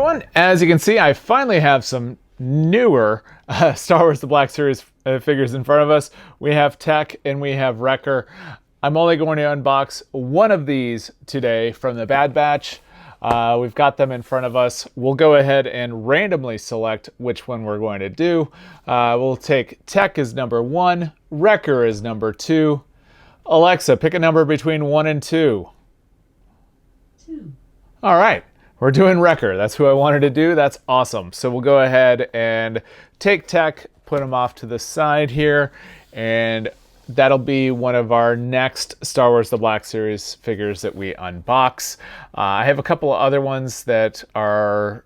everyone. As you can see, I finally have some newer Star Wars The Black Series figures in front of us. We have Tech and we have Wrecker. I'm only going to unbox one of these today from the Bad Batch. We've got them in front of us. We'll go ahead and randomly select which one we're going to do. We'll take Tech as number 1, Wrecker as number 2. Alexa, pick a number between 1 and 2. 2. All right. We're doing Wrecker. That's who I wanted to do. That's awesome. So we'll go ahead and take Tech, put him off to the side here, and that'll be one of our next Star Wars The Black Series figures that we unbox. I have a couple of other ones that are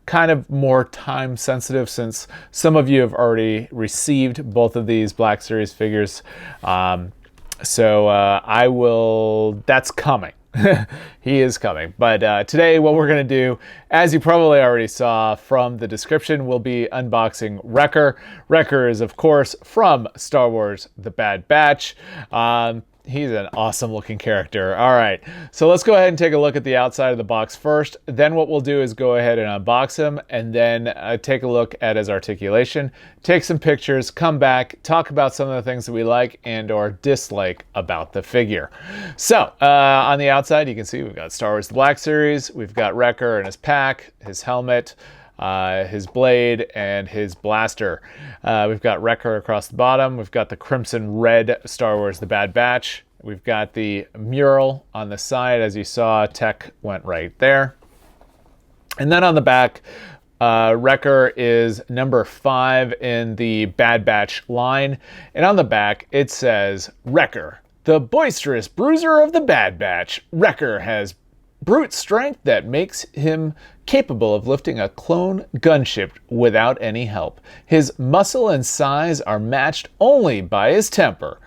kind of more time sensitive since some of you have already received both of these Black Series figures. That's coming. He is coming. But today what we're going to do, as you probably already saw from the description, we'll be unboxing Wrecker. Wrecker is, of course, from Star Wars The Bad Batch. He's an awesome looking character. All right, so let's go ahead and take a look at the outside of the box first. Then what we'll do is go ahead and unbox him and then take a look at his articulation, take some pictures, come back, talk about some of the things that we like and or dislike about the figure. So on the outside, you can see we've got Star Wars The Black Series, we've got Wrecker and his pack, his helmet, his blade, and his blaster. We've got Wrecker across the bottom. We've got the crimson red Star Wars The Bad Batch. We've got the mural on the side. As you saw, Tech went right there. And then on the back, Wrecker is number 5 in the Bad Batch line. And on the back, it says, Wrecker, the boisterous bruiser of the Bad Batch. Wrecker has brute strength that makes him capable of lifting a clone gunship without any help. His muscle and size are matched only by his temper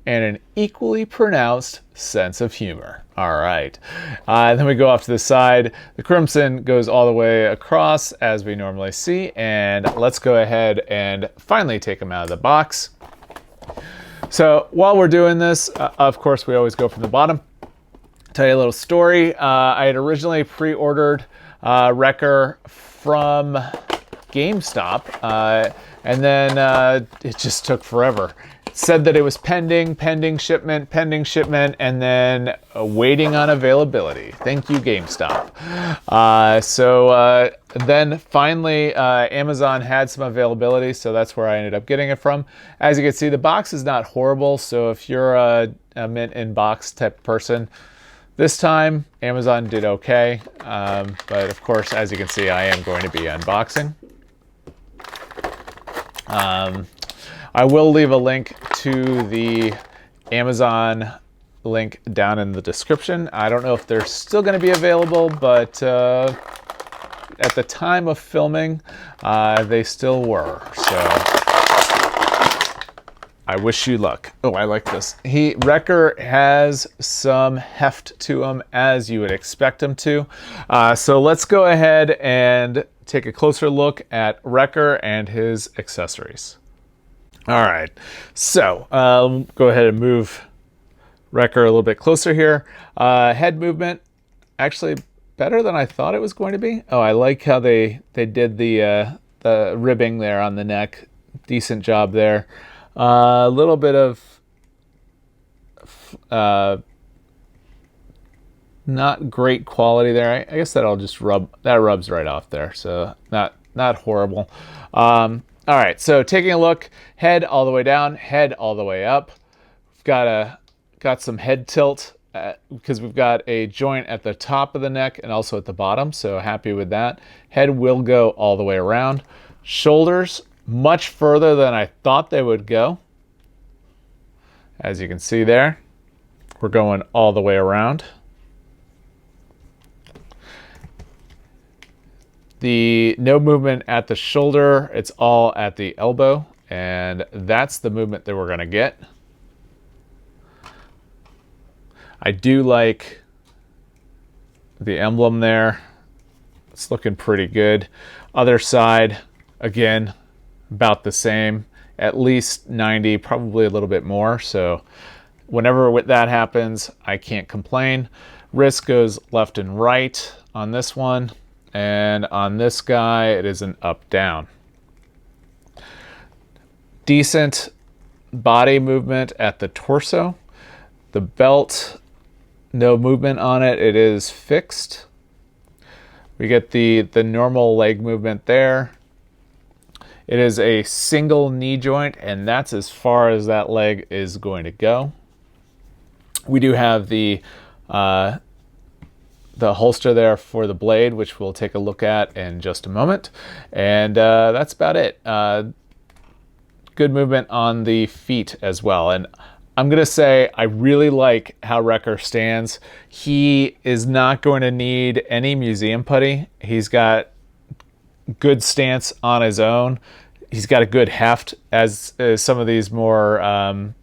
and an equally pronounced sense of humor. All right. Then we go off to the side. The crimson goes all the way across as we normally see. And let's go ahead and finally take him out of the box. So while we're doing this, of course, we always go from the bottom. Tell you a little story. I had originally pre-ordered Wrecker from GameStop, and then it just took forever. It said that it was pending shipment, and then waiting on availability. Thank you, GameStop. Then finally, Amazon had some availability, so that's where I ended up getting it from. As you can see, the box is not horrible, so if you're a mint in box type person, this time, Amazon did okay, but of course, as you can see, I am going to be unboxing. I will leave a link to the Amazon link down in the description. I don't know if they're still going to be available, but at the time of filming, they still were, so I wish you luck. Oh, I like this. Wrecker has some heft to him, as you would expect him to. So let's go ahead and take a closer look at Wrecker and his accessories. All right, so go ahead and move Wrecker a little bit closer here. Head movement, actually better than I thought it was going to be. Oh, I like how they did the ribbing there on the neck. Decent job there. A little bit of not great quality there. I guess that'll just rubs right off there, so not horrible. All right, so taking a look, head all the way down, head all the way up. We've got some head tilt because we've got a joint at the top of the neck and also at the bottom, so happy with that. Head will go all the way around. Shoulders much further than I thought they would go. As you can see there, we're going all the way around. No movement at the shoulder, it's all at the elbow, and that's the movement that we're going to get. I do like the emblem there. It's looking pretty good. Other side, again, about the same, at least 90, probably a little bit more. So whenever that happens, I can't complain. Wrist goes left and right on this one. And on this guy, it is an up-down. Decent body movement at the torso. The belt, no movement on it. It is fixed. We get the normal leg movement there. It is a single knee joint, and that's as far as that leg is going to go. We do have the holster there for the blade, which we'll take a look at in just a moment. And that's about it. Good movement on the feet as well. And I'm going to say I really like how Wrecker stands. He is not going to need any museum putty. He's got good stance on his own. He's got a good heft, as some of these more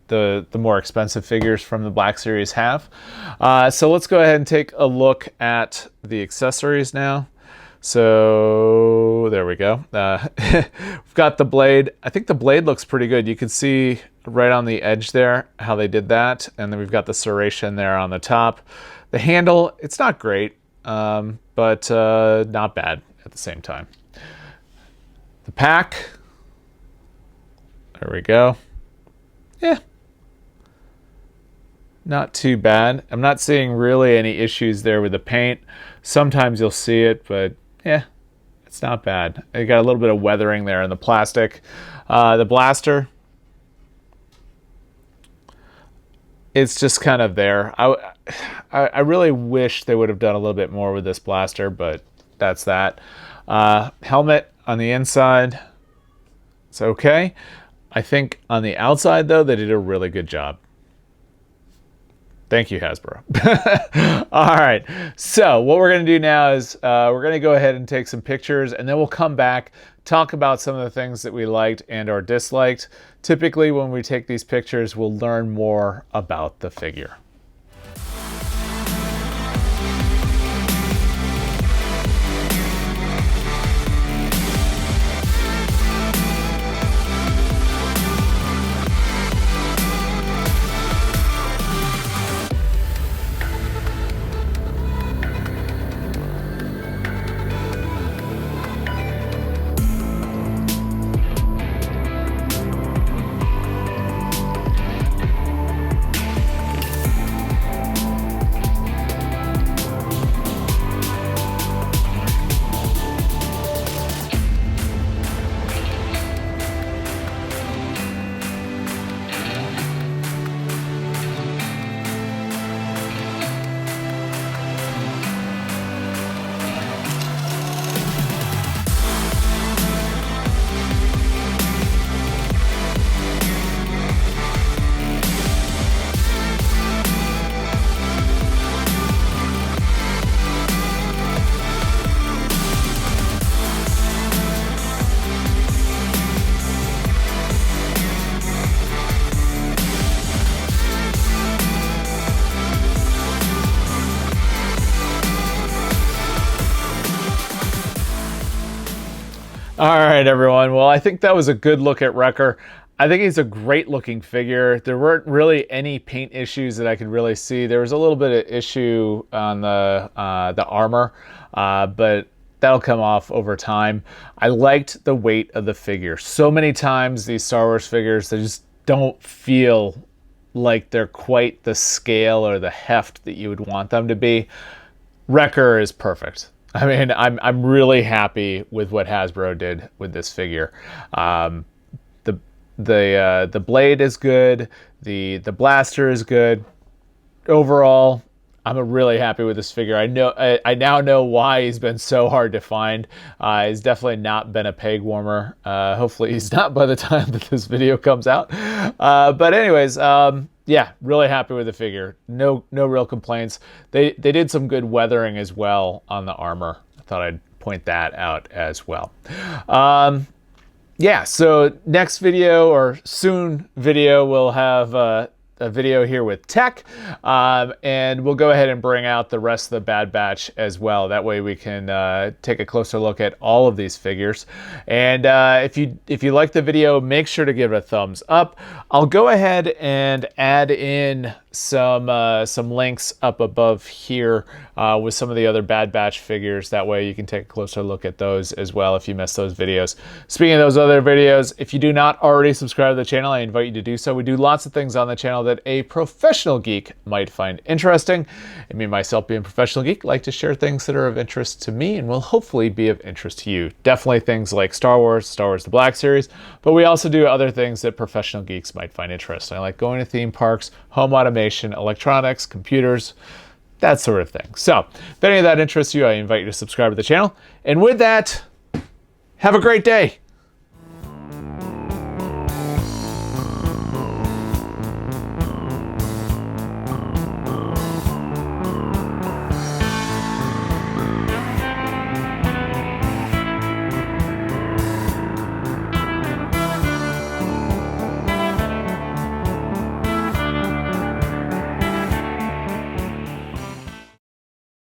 the more expensive figures from the Black Series have. So let's go ahead and take a look at the accessories now. So there we go. We've got the blade. I think the blade looks pretty good. You can see right on the edge there how they did that. And then we've got the serration there on the top. The handle, it's not great, but not bad at the same time. The pack, there we go. Yeah, not too bad. I'm not seeing really any issues there with the paint. Sometimes you'll see it, but yeah, it's not bad. You got a little bit of weathering there in the plastic. The blaster, it's just kind of there. I really wish they would have done a little bit more with this blaster, but that's that. Helmet on the inside, it's okay. I think on the outside, though, they did a really good job. Thank you, Hasbro. All right, so what we're going to do now is we're going to go ahead and take some pictures, and then we'll come back, talk about some of the things that we liked and or disliked. Typically, when we take these pictures, we'll learn more about the figure. All right, everyone. Well, I think that was a good look at Wrecker. I think he's a great looking figure. There weren't really any paint issues that I could really see. There was a little bit of issue on the armor, but that'll come off over time. I liked the weight of the figure. So many times these Star Wars figures, they just don't feel like they're quite the scale or the heft that you would want them to be. Wrecker is perfect. I mean, I'm really happy with what Hasbro did with this figure. The blade is good. The blaster is good. Overall, I'm really happy with this figure. I now know why he's been so hard to find. He's definitely not been a peg warmer. Hopefully he's not by the time that this video comes out. But anyways, yeah, really happy with the figure. No real complaints. They did some good weathering as well on the armor. I thought I'd point that out as well. Yeah, so next video or soon video, we'll have a video here with tech, and we'll go ahead and bring out the rest of the Bad Batch as well. That way we can take a closer look at all of these figures. And if you like the video, make sure to give it a thumbs up. I'll go ahead and add in some links up above here with some of the other Bad Batch figures. That way you can take a closer look at those as well if you missed those videos. Speaking of those other videos, if you do not already subscribe to the channel, I invite you to do so. We do lots of things on the channel that a professional geek might find interesting. And me, myself, being a professional geek, like to share things that are of interest to me and will hopefully be of interest to you. Definitely things like Star Wars The Black Series, but we also do other things that professional geeks might find interesting. I like going to theme parks, home automation, electronics, computers, that sort of thing. So if any of that interests you, I invite you to subscribe to the channel. And with that, have a great day.